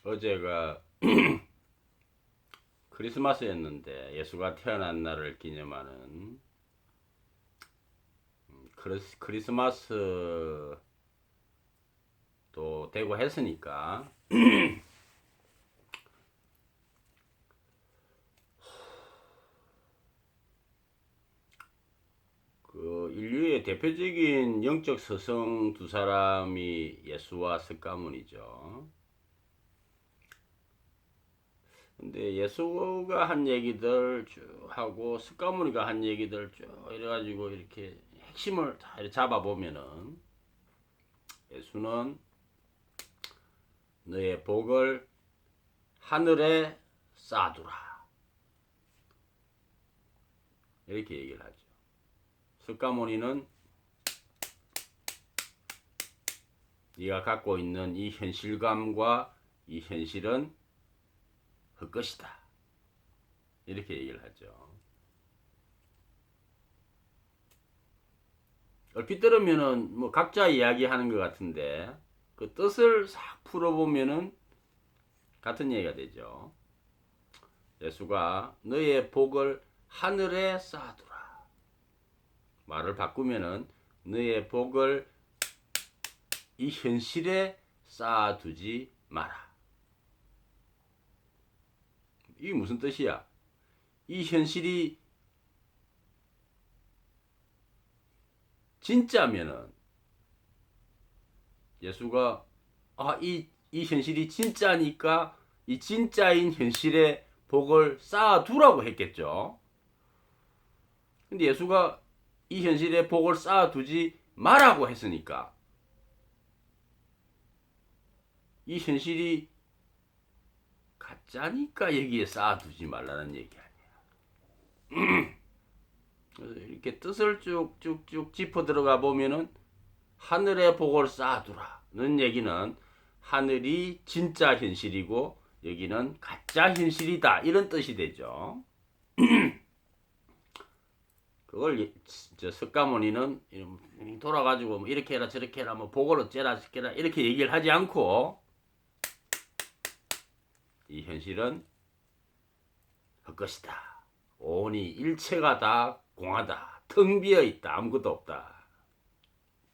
어제가 크리스마스였는데 예수가 태어난 날을 기념하는 크리스마스 또 되고 했으니까 그 인류의 대표적인 영적 스승 두 사람이 예수와 석가모니죠. 근데 예수가 한 얘기들 쭉 하고 석가모니가 한 얘기들 쭉 이래가지고 이렇게 핵심을 다 이렇게 잡아보면은 예수는 너의 복을 하늘에 쌓아두라 이렇게 얘기를 하죠. 석가모니는 네가 갖고 있는 이 현실감과 이 현실은 헛것이다 이렇게 얘기를 하죠. 얼핏 들으면은 뭐 각자 이야기하는 것 같은데 그 뜻을 싹 풀어보면은 같은 얘기가 되죠. 예수가 너의 복을 하늘에 쌓아두라. 말을 바꾸면은 너의 복을 이 현실에 쌓아두지 마라. 이게 무슨 뜻이야? 이 현실이 진짜면은 예수가 이 현실이 진짜니까 이 진짜인 현실에 복을 쌓아두라고 했겠죠. 근데 예수가 이 현실에 복을 쌓아두지 말라고 했으니까 이 현실이 가짜니까 여기에 쌓아두지 말라는 얘기 아니야. 그래서 이렇게 뜻을 쭉쭉쭉 짚어 들어가 보면은 하늘에 복을 쌓아두라는 얘기는 하늘이 진짜 현실이고 여기는 가짜 현실이다 이런 뜻이 되죠. 그걸 저 석가모니는 돌아가지고 뭐 이렇게 해라 저렇게 해라 뭐 복을 어째라 저째라 이렇게 얘기를 하지 않고 이 현실은 헛것이다. 온이 일체가 다 공하다. 텅 비어 있다. 아무것도 없다.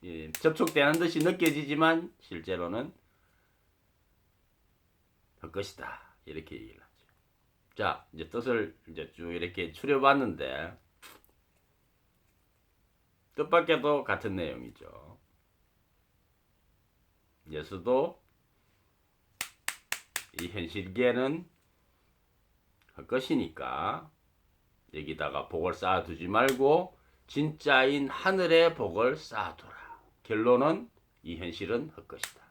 예, 접촉되는 듯이 느껴지지만 실제로는 헛것이다. 이렇게 얘기를 하죠. 자, 이제 뜻을 이제 쭉 이렇게 추려봤는데 뜻밖에도 같은 내용이죠. 예수도 이 현실계는 헛것이니까 여기다가 복을 쌓아두지 말고 진짜인 하늘의 복을 쌓아두라. 결론은 이 현실은 헛것이다.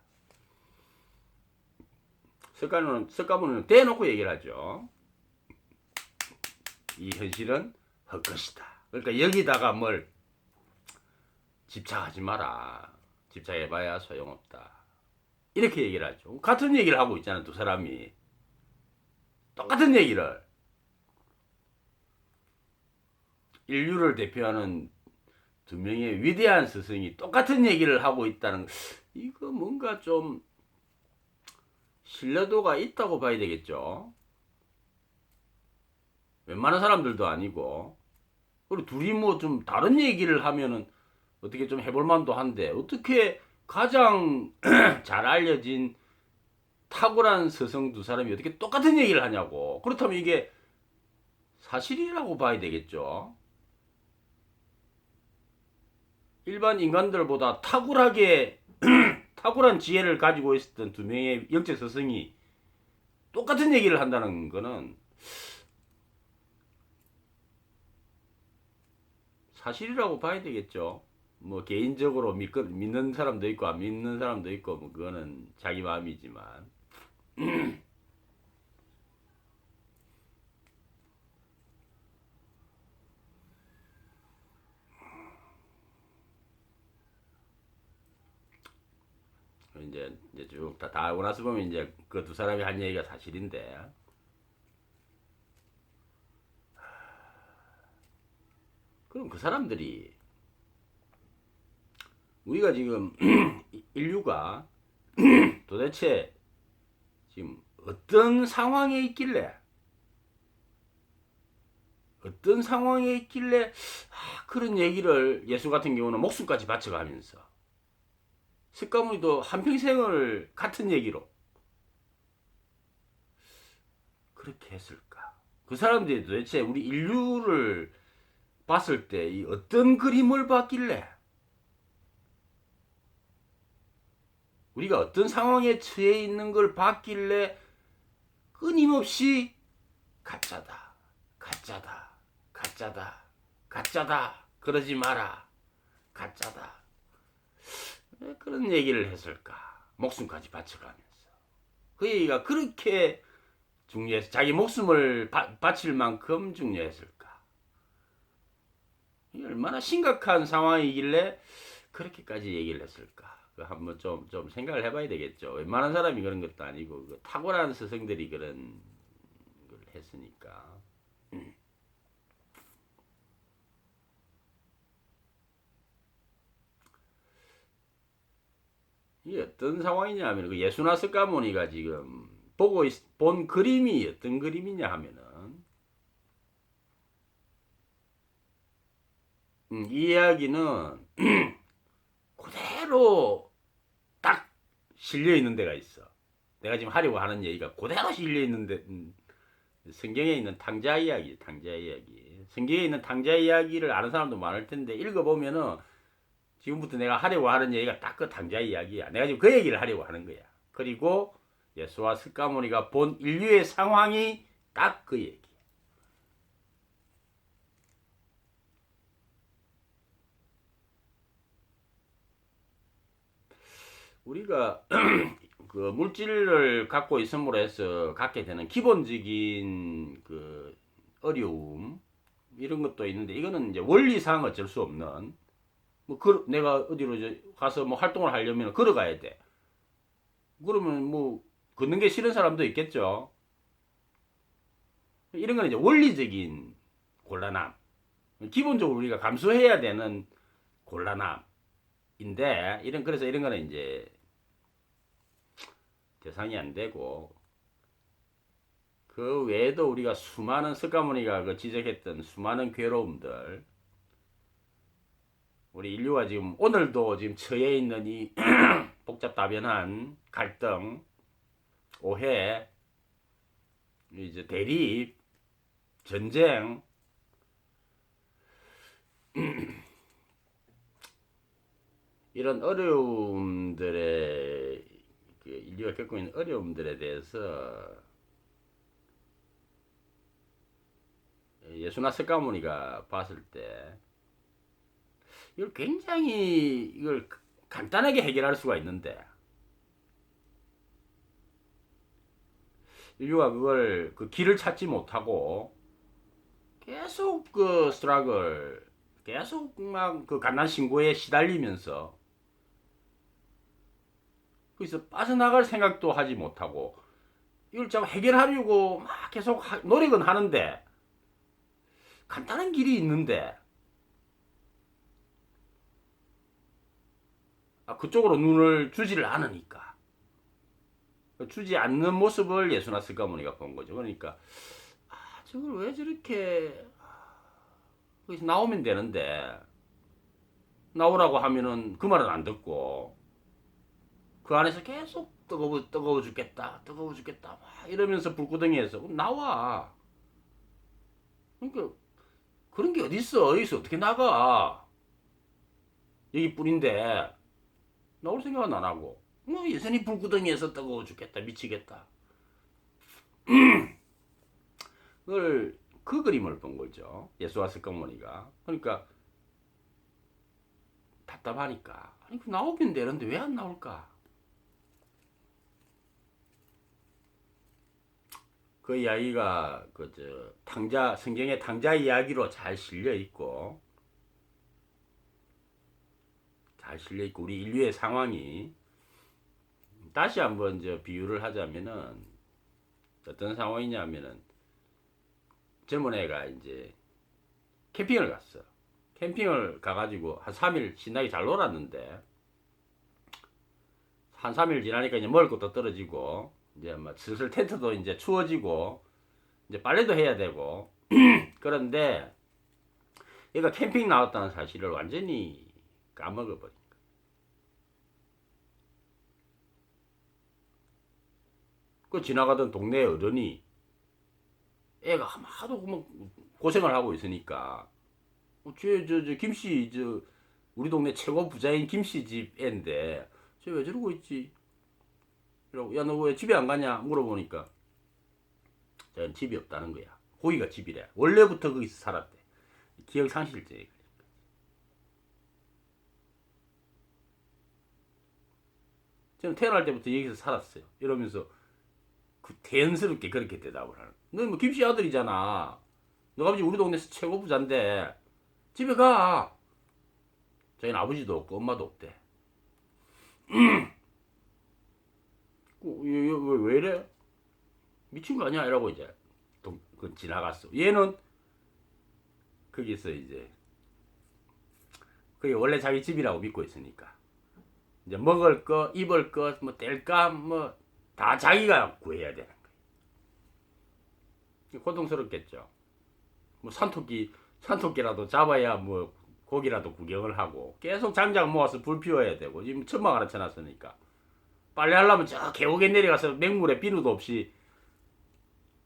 석가모니는 대놓고 얘기를 하죠. 이 현실은 헛것이다. 그러니까 여기다가 뭘 집착하지 마라. 집착해봐야 소용없다. 이렇게 얘기를 하죠. 같은 얘기를 하고 있잖아, 두 사람이. 똑같은 얘기를. 인류를 대표하는 두 명의 위대한 스승이 똑같은 얘기를 하고 있다는, 이거 뭔가 좀 신뢰도가 있다고 봐야 되겠죠. 웬만한 사람들도 아니고. 그리고 둘이 뭐 좀 다른 얘기를 하면은 어떻게 좀 해볼 만도 한데, 어떻게 가장 잘 알려진 탁월한 스승 두 사람이 어떻게 똑같은 얘기를 하냐고. 그렇다면 이게 사실이라고 봐야 되겠죠. 일반 인간들보다 탁월한 지혜를 가지고 있었던 두 명의 영적 스승이 똑같은 얘기를 한다는 거는 사실이라고 봐야 되겠죠. 뭐 개인적으로 믿는 사람도 있고 안 믿는 사람도 있고 뭐 그거는 자기 마음이지만 이제 쭉 다 하고 나서 보면 이제 그 두 사람이 한 얘기가 사실인데 그럼 그 사람들이 우리가 지금 인류가 도대체 지금 어떤 상황에 있길래 그런 얘기를 예수 같은 경우는 목숨까지 바쳐가면서 석가모니도 한평생을 같은 얘기로 그렇게 했을까? 그 사람들이 도대체 우리 인류를 봤을 때 이 어떤 그림을 봤길래 우리가 어떤 상황에 처해 있는 걸 봤길래 끊임없이 가짜다, 가짜다, 가짜다, 가짜다, 그러지 마라, 가짜다. 왜 그런 얘기를 했을까? 목숨까지 바쳐가면서. 그 얘기가 그렇게 중요해서 자기 목숨을 바칠 만큼 중요했을까? 얼마나 심각한 상황이길래 그렇게까지 얘기를 했을까? 한번 좀 생각을 해봐야 되겠죠. 웬만한 사람이 그런 것도 아니고 그 탁월한 스승들이 그런 걸 했으니까. 이게 어떤 상황이냐 그 예수나 석가모니가 지금 본 그림이 어떤 그림이냐 하면은 이 이야기는 그대로 딱 실려 있는 데가 있어. 내가 지금 하려고 하는 얘기가 그대로 실려 있는데 성경에 있는 탕자 이야기. 성경에 있는 탕자 이야기를 아는 사람도 많을 텐데 읽어보면은 지금부터 내가 하려고 하는 얘기가 딱 그 탕자 이야기야. 내가 지금 그 얘기를 하려고 하는 거야. 그리고 예수와 석가모니가 본 인류의 상황이 딱 그 얘기. 우리가 그 물질을 갖고 있음으로 해서 갖게 되는 기본적인 그 어려움 이런 것도 있는데 이거는 이제 원리상 어쩔 수 없는 내가 어디로 가서 뭐 활동을 하려면 걸어가야 돼. 그러면 뭐 걷는 게 싫은 사람도 있겠죠. 이런 건 이제 원리적인 곤란함. 기본적으로 우리가 감수해야 되는 곤란함인데 그래서 이런 거는 이제 대상이 안 되고 그 외에도 우리가 수많은 석가모니가 그 지적했던 수많은 괴로움들 우리 인류가 지금 오늘도 지금 처해 있는 이 복잡다변한 갈등, 오해, 이제 대립, 전쟁 이런 어려움들에 인류가 겪고 있는 어려움들에 대해서 예수나 석가모니가 봤을 때 이걸 굉장히 이걸 간단하게 해결할 수가 있는데 인류가 그걸 그 길을 찾지 못하고 계속 그 스트러글 계속 막 그 갓난 신고에 시달리면서 거기서 빠져나갈 생각도 하지 못하고 이걸 좀 해결하려고 막 계속 노력은 하는데 간단한 길이 있는데 그쪽으로 눈을 주지를 않으니까 주지 않는 모습을 예수나 석가모니가 본 거죠. 그러니까 저걸 왜 저렇게 거기서 나오면 되는데 나오라고 하면은 그 말은 안 듣고 그 안에서 계속 뜨거워 죽겠다 막 이러면서 불구덩이에서 나와. 그러니까 그런 게 어딨어. 여기서 어떻게 나가. 여기뿐인데 나올 생각은 안 하고 뭐 여전히 불구덩이에서 뜨거워 죽겠다 미치겠다. 그걸 그 그림을 본 거죠. 예수와 석가모니가. 그러니까 답답하니까 아니 나오긴 되는데 왜 안 나올까. 그 이야기가 성경의 탕자 이야기로 잘 실려 있고 우리 인류의 상황이 다시 한번 비유를 하자면은 어떤 상황이냐면은 젊은 애가 이제 캠핑을 갔어. 캠핑을 가가지고 한 3일 신나게 잘 놀았는데 한 3일 지나니까 이제 먹을 것도 떨어지고 이제 뭐 슬슬 텐트도 이제 추워지고 이제 빨래도 해야 되고 그런데 얘가 캠핑 나왔다는 사실을 완전히 까먹어버린 거야. 그 지나가던 동네 어른이 애가 하도 뭐 고생을 하고 있으니까 저 김씨 우리 동네 최고 부자인 김씨 집 애인데 쟤 왜 저러고 있지? 이러고 야 너 왜 집에 안 가냐 물어보니까 쟤는 집이 없다는 거야. 거기가 집이래. 원래부터 거기서 살았대. 기억 상실증이. 저는 태어날 때부터 여기서 살았어요. 이러면서 그 대연스럽게 그렇게 대답을 하는. 너 뭐 김씨 아들이잖아. 너 아버지 우리 동네에서 최고 부자인데 집에 가. 자기는 아버지도 없고 엄마도 없대. 왜 이래? 미친 거 아니야? 이러고 이제 지나갔어. 얘는 거기서 이제 그게 원래 자기 집이라고 믿고 있으니까 이제 먹을 거, 입을 거, 뭐 뗄감 뭐 다 자기가 구해야 되는 거예요. 고통스럽겠죠. 뭐 산토끼라도 잡아야 뭐 고기라도 구경을 하고 계속 장작 모아서 불 피워야 되고 지금 천막 하나 쳐놨으니까 빨래 하려면 저 계곡에 내려가서 맹물에 비누도 없이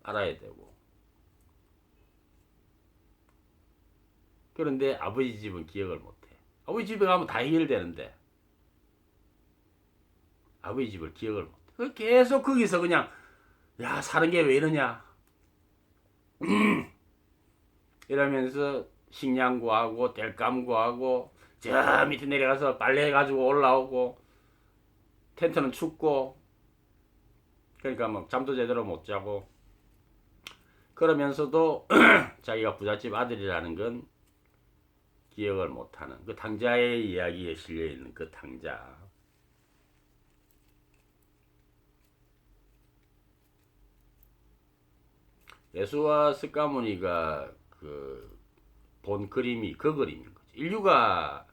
알아야 되고. 그런데 아버지 집은 기억을 못해. 아버지 집에 가면 다 해결되는데 아버지 집을 기억을 못해. 계속 거기서 그냥 야 사는 게 왜 이러냐 이러면서 식량 구하고 땔감 구하고 저 밑에 내려가서 빨래 가지고 올라오고 텐트는 춥고 그러니까 뭐 잠도 제대로 못 자고 그러면서도 자기가 부잣집 아들이라는 건 기억을 못하는 그 탕자의 이야기에 실려있는 그 탕자. 예수와 스가모니가 그 본 그림이 그 그림인 거죠. 인류가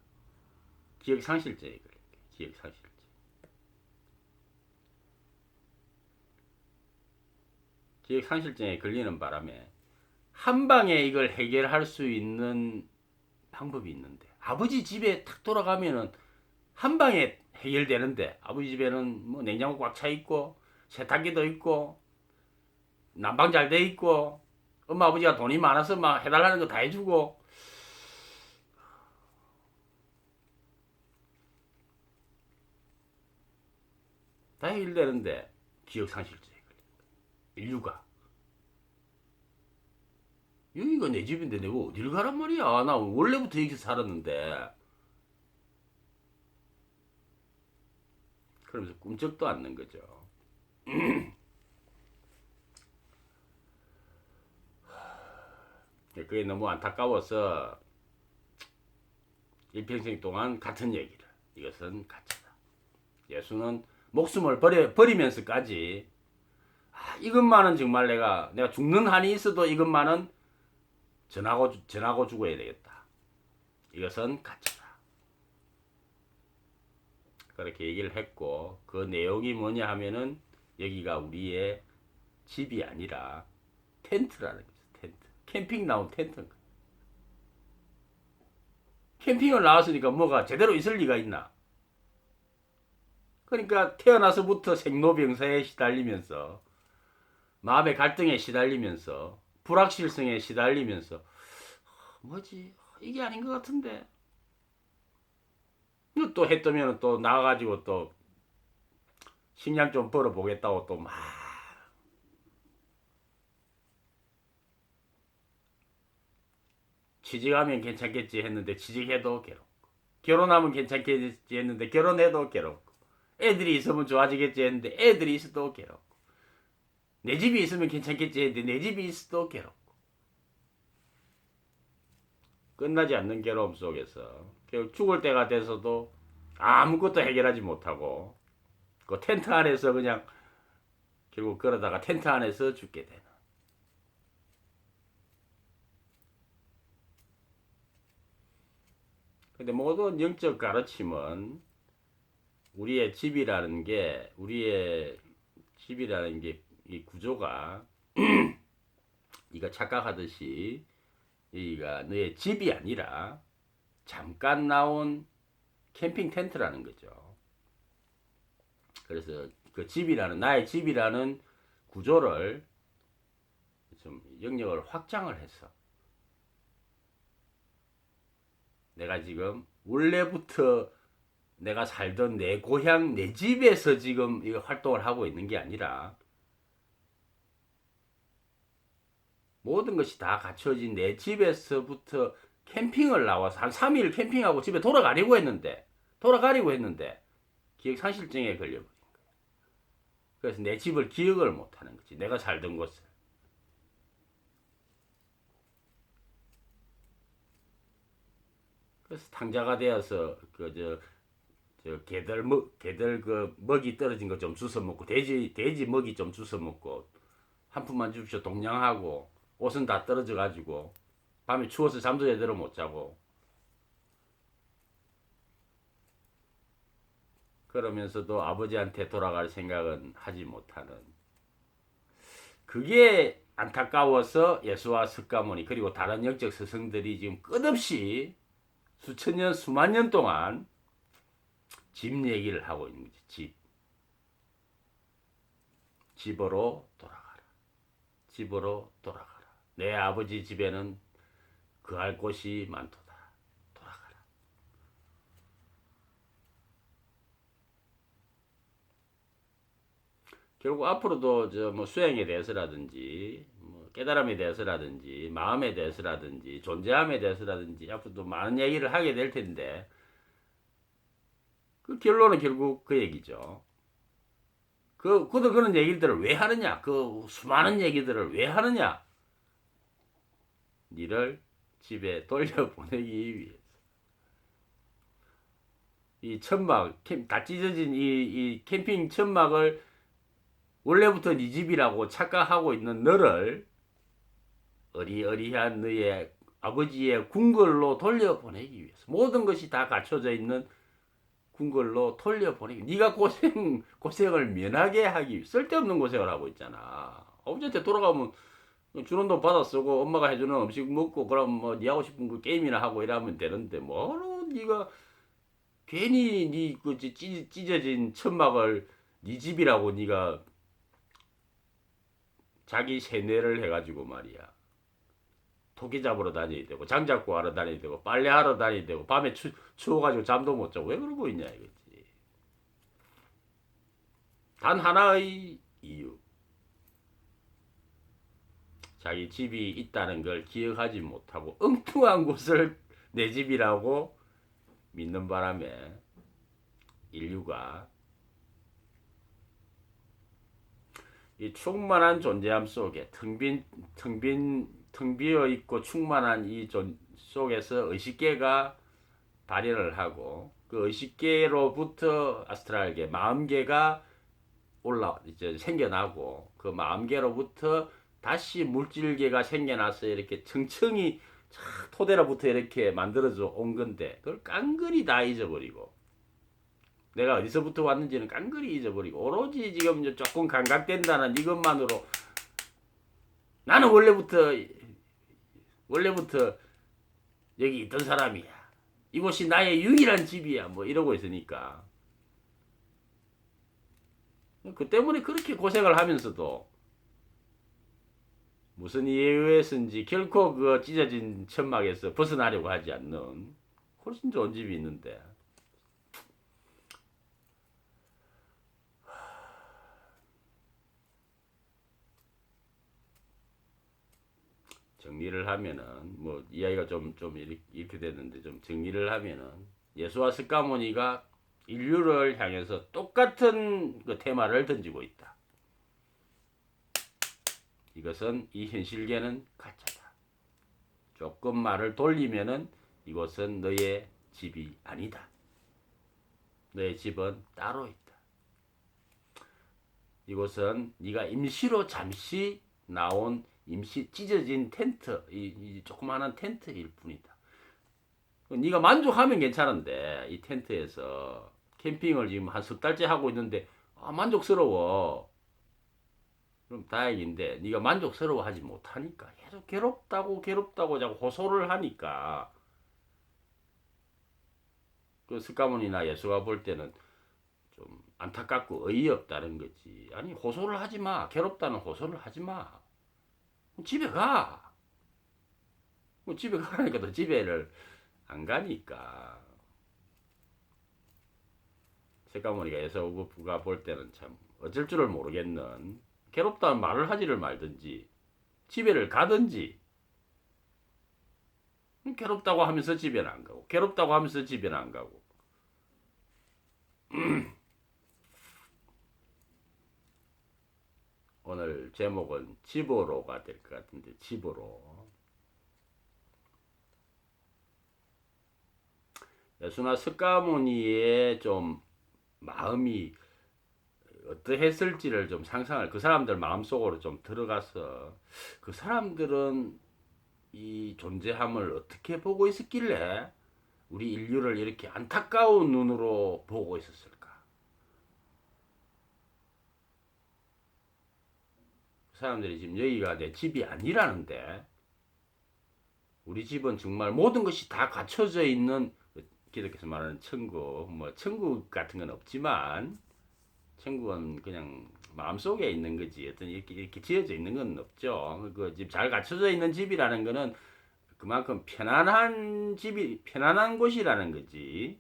기억 상실증에 걸린 거예요. 기억 상실증. 기억 상실증에 걸리는 바람에 한 방에 이걸 해결할 수 있는 방법이 있는데 아버지 집에 탁 돌아가면은 한 방에 해결되는데 아버지 집에는 뭐 냉장고 꽉 차 있고 세탁기도 있고 난방 잘 돼 있고 엄마 아버지가 돈이 많아서 막 해달라는 거 다 해주고 다 해결되는데 기억 상실증에 걸린 거야. 인류가 여기가 내 집인데 내가 어딜 가란 말이야. 나 원래부터 여기서 살았는데. 그러면서 꿈쩍도 않는 거죠. 그게 너무 안타까워서 일평생 동안 같은 얘기를. 이것은 가짜다. 예수는 목숨을 버리면서까지 이것만은 정말 내가 죽는 한이 있어도 이것만은 전하고 죽어야 되겠다. 이것은 가짜다. 그렇게 얘기를 했고 그 내용이 뭐냐 하면은 여기가 우리의 집이 아니라 텐트라는 거죠. 텐트. 캠핑 나온 텐트. 캠핑을 나왔으니까 뭐가 제대로 있을 리가 있나? 그러니까 태어나서부터 생로병사에 시달리면서 마음의 갈등에 시달리면서 불확실성에 시달리면서 뭐지? 이게 아닌 것 같은데. 또 해 뜨면 또 나가가지고 또 식량 좀 벌어보겠다고 또 막 취직하면 괜찮겠지 했는데 취직해도 괴롭고 결혼하면 괜찮겠지 했는데 결혼해도 괴롭고 애들이 있으면 좋아지겠지 했는데 애들이 있어도 괴롭고 내 집이 있으면 괜찮겠지 했는데 내 집이 있어도 괴롭고 끝나지 않는 괴로움 속에서 결국 죽을 때가 돼서도 아무것도 해결하지 못하고 그 텐트 안에서 그냥 결국 그러다가 텐트 안에서 죽게 되는. 근데 모든 영적 가르침은 우리의 집이라는 게 이 구조가 네가 착각하듯이 여기가 너의 집이 아니라 잠깐 나온 캠핑 텐트라는 거죠. 그래서 그 집이라는 나의 집이라는 구조를 좀 영역을 확장을 해서 내가 지금 원래부터 내가 살던 내 고향 내 집에서 지금 이거 활동을 하고 있는 게 아니라 모든 것이 다 갖춰진 내 집에서부터 캠핑을 나와서 한 3일 캠핑하고 집에 돌아가려고 했는데 기억 상실증에 걸려버린 거예요. 그래서 내 집을 기억을 못하는 거지. 내가 살던 곳을. 그래서 탕자가 되어서 개들 그 먹이 떨어진 거 좀 주워 먹고 돼지 먹이 좀 주워 먹고 한 푼만 주십시오 동냥하고 옷은 다 떨어져 가지고 밤에 추워서 잠도 제대로 못 자고 그러면서도 아버지한테 돌아갈 생각은 하지 못하는 그게 안타까워서 예수와 석가모니 그리고 다른 영적 스승들이 지금 끝없이 수천 년 수만 년 동안 집 얘기를 하고 있는 거지. 집으로 돌아가라. 집으로 돌아가라. 내 아버지 집에는 그할 곳이 많도다. 돌아가라. 결국 앞으로도 뭐 수행에 대해서라든지 뭐 깨달음에 대해서라든지 마음에 대해서라든지 존재함에 대해서라든지 앞으로도 많은 얘기를 하게 될 텐데 그 결론은 결국 그 얘기죠. 그런 얘기들을 왜 하느냐? 그 수많은 얘기들을 왜 하느냐? 니를 집에 돌려보내기 위해서. 이 천막, 다 찢어진 이 캠핑 천막을 원래부터 네 집이라고 착각하고 있는 너를 어리어리한 너의 아버지의 궁궐로 돌려보내기 위해서. 모든 것이 다 갖춰져 있는 궁궐로 돌려보내기. 네가 고생을 면하게 하기 위해 쓸데없는 고생을 하고 있잖아. 아버지한테 돌아가면 주는 돈 받아 쓰고 엄마가 해주는 음식 먹고 그럼 뭐 네 하고 싶은 그 게임이나 하고 이러면 되는데 뭐로 네가 괜히 네그 찢어진 천막을 네 집이라고 네가 자기 세뇌를 해가지고 말이야. 토끼 잡으러 다녀야 되고 장잡고 하러 다녀야 되고 빨래하러 다녀야 되고 밤에 추워가지고 잠도 못 자고 왜 그러고 있냐 이거지. 단 하나의 이유. 자기 집이 있다는 걸 기억하지 못하고 엉뚱한 곳을 내 집이라고 믿는 바람에 인류가 이 충만한 존재함 속에 텅 비어 있고 충만한 이 속에서 의식계가 발현을 하고 그 의식계로부터 아스트랄계 마음계가 이제 생겨나고 그 마음계로부터 다시 물질계가 생겨나서 이렇게 층층이 토대로부터 이렇게 만들어져 온 건데 그걸 깡그리 다 잊어버리고 내가 어디서부터 왔는지는 깡그리 잊어버리고 오로지 지금 이제 조금 감각된다는 이것만으로 나는 원래부터 여기 있던 사람이야. 이곳이 나의 유일한 집이야. 뭐 이러고 있으니까 그 때문에 그렇게 고생을 하면서도 무슨 이유에 의해서인지 결코 그 찢어진 천막에서 벗어나려고 하지 않는 훨씬 좋은 집이 있는데 정리를 하면은 뭐 이야기가 좀 이렇게 됐는데 좀 정리를 하면은 예수와 석가모니가 인류를 향해서 똑같은 그 테마를 던지고 있다. 이것은 이 현실계는 가짜다. 조금 말을 돌리면은 이것은 너의 집이 아니다. 너의 집은 따로 있다. 이곳은 네가 임시로 잠시 나온 임시 찢어진 텐트, 이 조그마한 텐트일 뿐이다. 네가 만족하면 괜찮은데 이 텐트에서 캠핑을 지금 한 석 달째 하고 있는데 만족스러워. 그럼 다행인데 네가 만족스러워하지 못하니까 계속 괴롭다고 자꾸 호소를 하니까 그 스카몬이나 예수가 볼 때는 좀 안타깝고 어이없다는 거지. 아니 호소를 하지 마. 괴롭다는 호소를 하지 마. 집에 가. 뭐 집에 가라니까 너 집에를 안 가니까. 새까머니가 예서가 볼 때는 참 어쩔 줄을 모르겠는 괴롭다는 말을 하지를 말든지 집에를 가든지 괴롭다고 하면서 집에는 안 가고 괴롭다고 하면서 집에는 안 가고 오늘 제목은 집으로가 될 것 같은데 집으로 예수나 스까모니의 좀 마음이 어떠했을지를 좀 상상을 그 사람들 마음속으로 좀 들어가서 그 사람들은 이 존재함을 어떻게 보고 있었길래 우리 인류를 이렇게 안타까운 눈으로 보고 있었을까? 그 사람들이 지금 여기가 내 집이 아니라는데 우리 집은 정말 모든 것이 다 갖춰져 있는 기독교에서 말하는 천국 뭐 천국 같은 건 없지만 천국은 그냥 마음속에 있는 거지 어떤 이렇게 지어져 있는 건 없죠. 그 집 잘 갖춰져 있는 집이라는 거는 그만큼 편안한 집이 편안한 곳이라는 거지.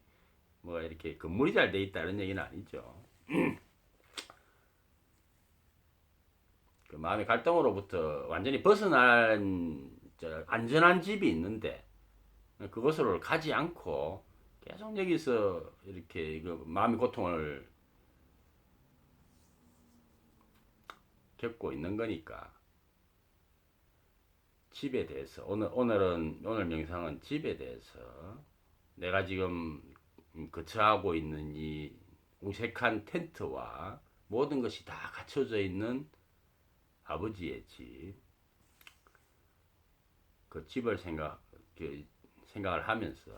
뭐 이렇게 건물이 잘 돼 있다는 얘기는 아니죠. 그 마음의 갈등으로부터 완전히 벗어난 안전한 집이 있는데 그것으로 가지 않고 계속 여기서 이렇게 그 마음의 고통을 겪고 있는 거니까 집에 대해서 오늘 명상은 집에 대해서 내가 지금 거처하고 있는 이 옹색한 텐트와 모든 것이 다 갖춰져 있는 아버지의 집, 그 집을 생각을 하면서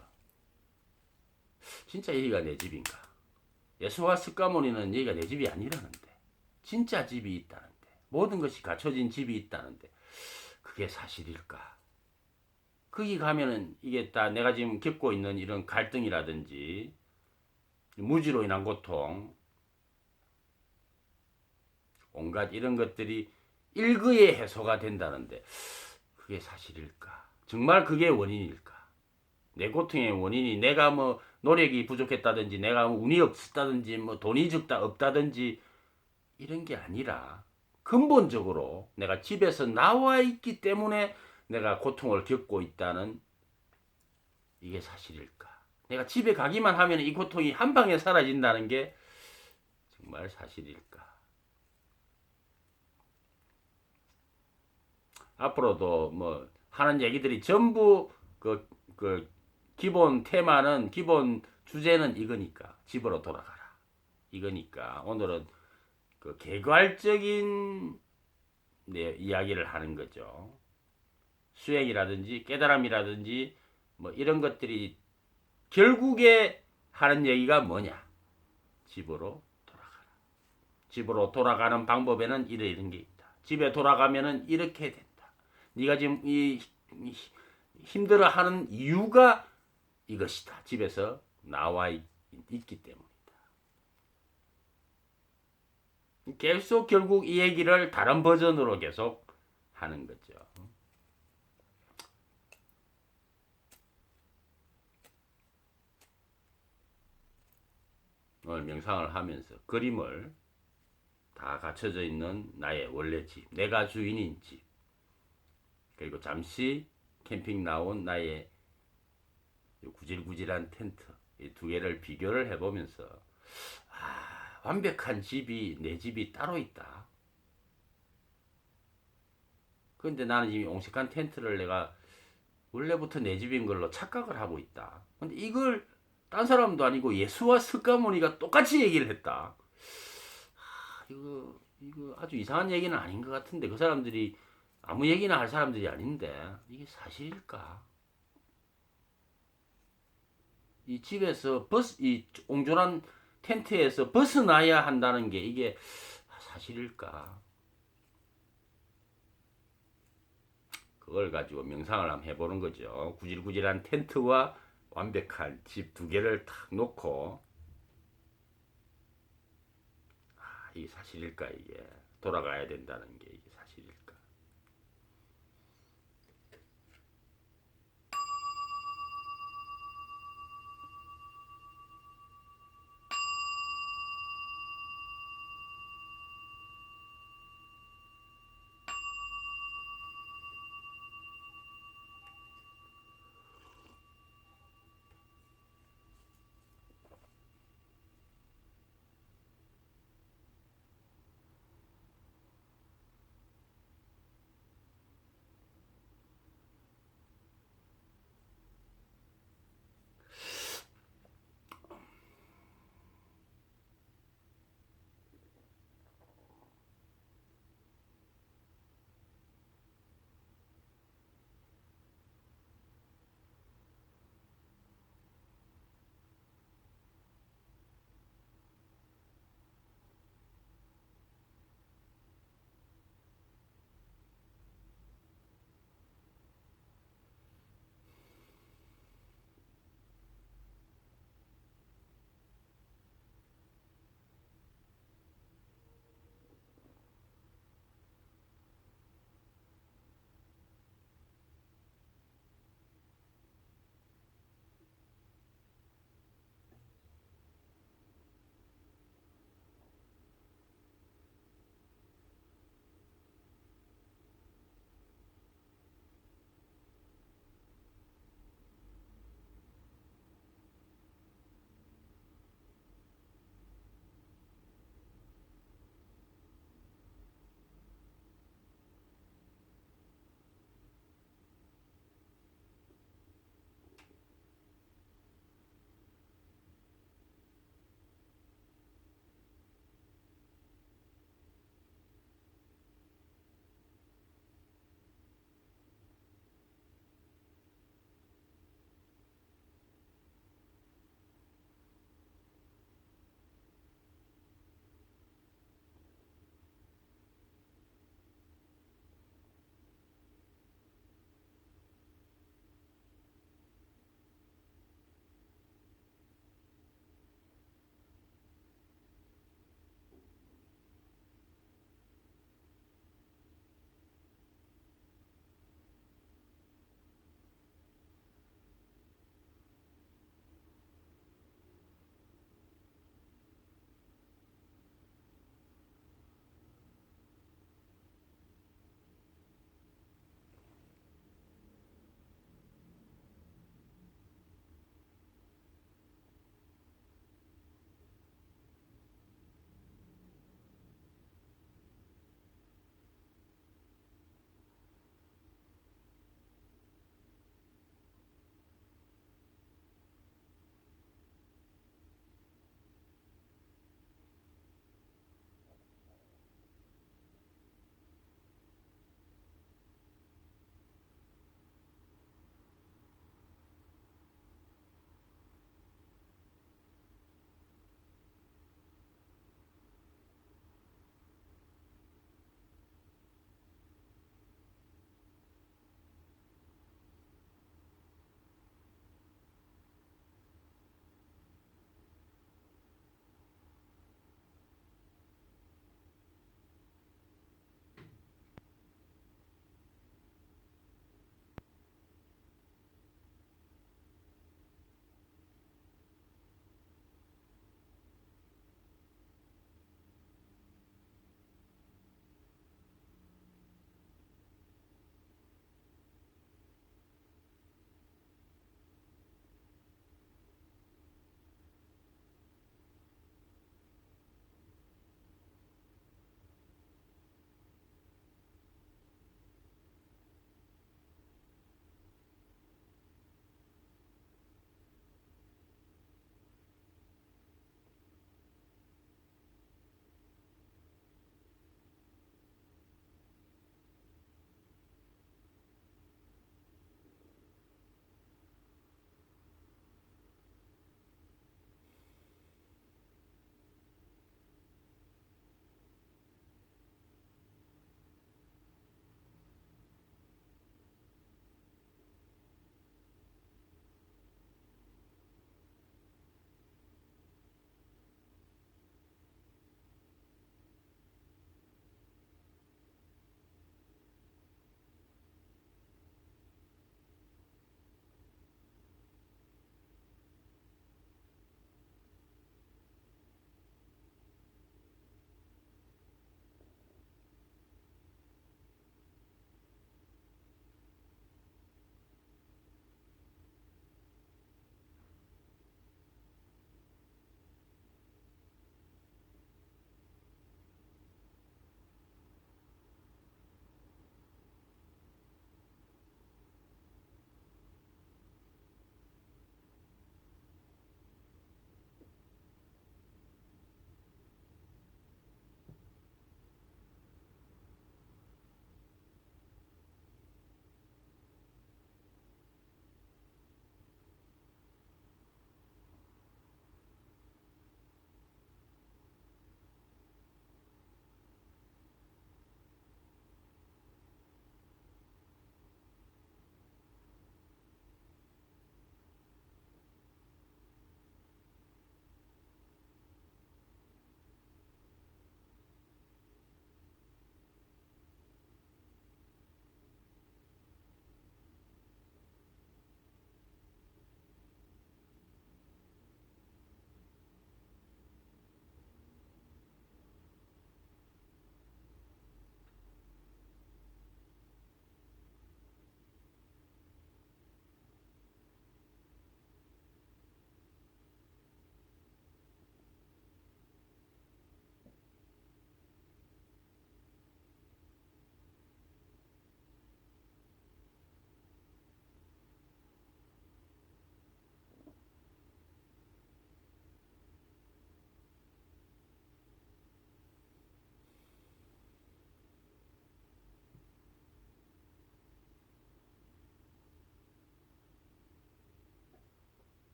진짜 여기가 내 집인가? 예수와 스까모니는 여기가 내 집이 아니라는데 진짜 집이 있다는데 모든 것이 갖춰진 집이 있다는데 그게 사실일까? 거기 가면은 이게 다 내가 지금 겪고 있는 이런 갈등이라든지 무지로 인한 고통 온갖 이런 것들이 일거에 해소가 된다는데 그게 사실일까? 정말 그게 원인일까? 내 고통의 원인이 내가 뭐 노력이 부족했다든지 내가 뭐 운이 없었다든지 뭐 돈이 적다 없다든지 이런 게 아니라 근본적으로 내가 집에서 나와 있기 때문에 내가 고통을 겪고 있다는 이게 사실일까? 내가 집에 가기만 하면 이 고통이 한 방에 사라진다는 게 정말 사실일까? 앞으로도 뭐 하는 얘기들이 전부 그 기본 테마는 기본 주제는 이거니까 집으로 돌아가라 이거니까 오늘은 그 개괄적인 이야기를 하는 거죠. 수행이라든지 깨달음이라든지 뭐 이런 것들이 결국에 하는 얘기가 뭐냐? 집으로 돌아가라. 집으로 돌아가는 방법에는 이런 게 있다. 집에 돌아가면은 이렇게 된다. 네가 지금 이 힘들어하는 이유가 이것이다. 집에서 나와 있기 때문이다. 계속 결국 이 얘기를 다른 버전으로 계속 하는 거죠. 오늘 명상을 하면서 그림을 다 갖춰져 있는 나의 원래 집, 내가 주인인 집, 그리고 잠시 캠핑 나온 나의 구질구질한 텐트 이 두 개를 비교를 해보면서 완벽한 집이 내 집이 따로 있다. 그런데 나는 이미 옹색한 텐트를 내가 원래부터 내 집인 걸로 착각을 하고 있다. 근데 이걸 딴 사람도 아니고 예수와 스가모니가 똑같이 얘기를 했다. 이거 아주 이상한 얘기는 아닌 것 같은데 그 사람들이 아무 얘기나 할 사람들이 아닌데 이게 사실일까? 이 집에서 이 옹졸한 텐트에서 벗어나야 한다는 게 이게 사실일까? 그걸 가지고 명상을 한번 해보는 거죠. 구질구질한 텐트와 완벽한 집 두 개를 탁 놓고, 이게 사실일까, 이게. 돌아가야 된다는 게.